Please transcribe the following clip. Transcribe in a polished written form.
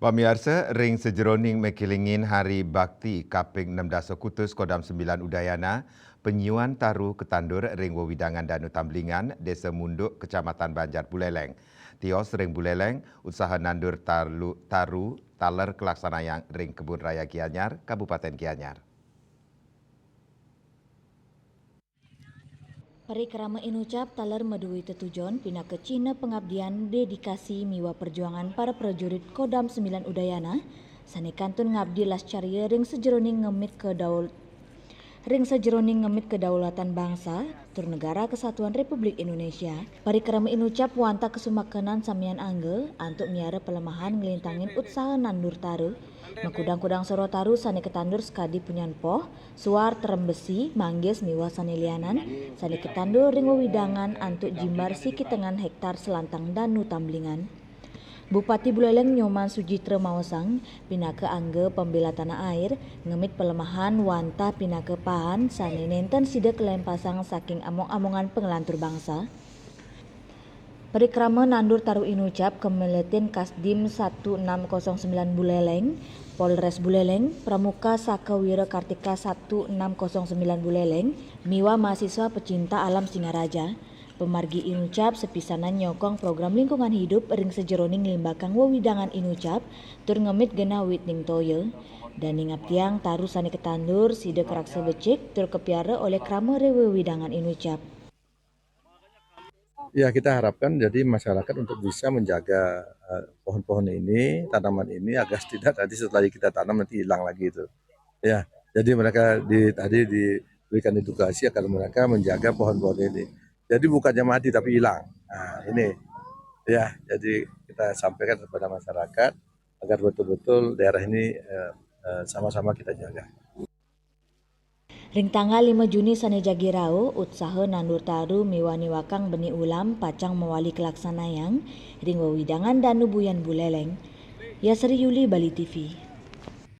Pemirsa, ring sejeroning mekilingin Hari Bakti Kaping 16 Kutus Kodam 9 Udayana, penyuan taru ketandur ring wewidangan Danu Tamblingan, Desa Munduk, Kecamatan Banjar Buleleng. Tios ring Buleleng, usaha nandur taru taler kelaksanaan ring Kebun Raya Gianyar, Kabupaten Gianyar. Parikrama inucap taler medui tetujon pina ke Cina pengabdian dedikasi miwa perjuangan para prajurit Kodam 9 Udayana sani kantun ngabdi lascaria ring sejeroning ngemit kedaulatan bangsa tur negara kesatuan Republik Indonesia. Parikrama inucap wanta kesumakanan samian angge antuk miara pelemahan ngelintangin usaha nandur taru makudang-kudang soro taru sani ketandur skadi punyan poh, suar terembesi, manggis miwa sani lianan, sani ketandur ring wewidangan antuk jimbar sikitengan hektar selantang Danu Tamblingan. Bupati Buleleng Nyoman Sujitra Mawasang pinake angge pembela tanah air ngemit pelemahan wanta pinake pahan sani nenten sida kelempasang saking among-amongan pengelantur bangsa. Parikrama nandur taru inucap kemeletin Kasdim 1609 Buleleng, Polres Buleleng, Pramuka Sakawira Kartika 1609 Buleleng, miwa mahasiswa pecinta alam Singaraja. Pemargi inucap sepisanan nyokong program lingkungan hidup ring sejeroning limbakang wewidangan inucap tur ngemit gena witning toyo. Dan ingap tiang taru sani ketandur sida keraksa becik tur kepiara oleh krama wewidangan inucap. Ya, kita harapkan jadi masyarakat untuk bisa menjaga pohon-pohon ini, tanaman ini agar tidak nanti setelah kita tanam nanti hilang lagi itu. Ya, jadi mereka tadi diberikan edukasi agar mereka menjaga pohon-pohon ini. Jadi bukannya mati tapi hilang. Nah, ini ya, jadi kita sampaikan kepada masyarakat agar betul-betul daerah ini sama-sama kita jaga. Ring tanggal 5 Juni sane jagirau utsaha nandur taru miwani wakang beni ulam pacang mewali kelaksanayang ring wewidangan Danu Buyan Buleleng. Yasri Yuli, Bali TV.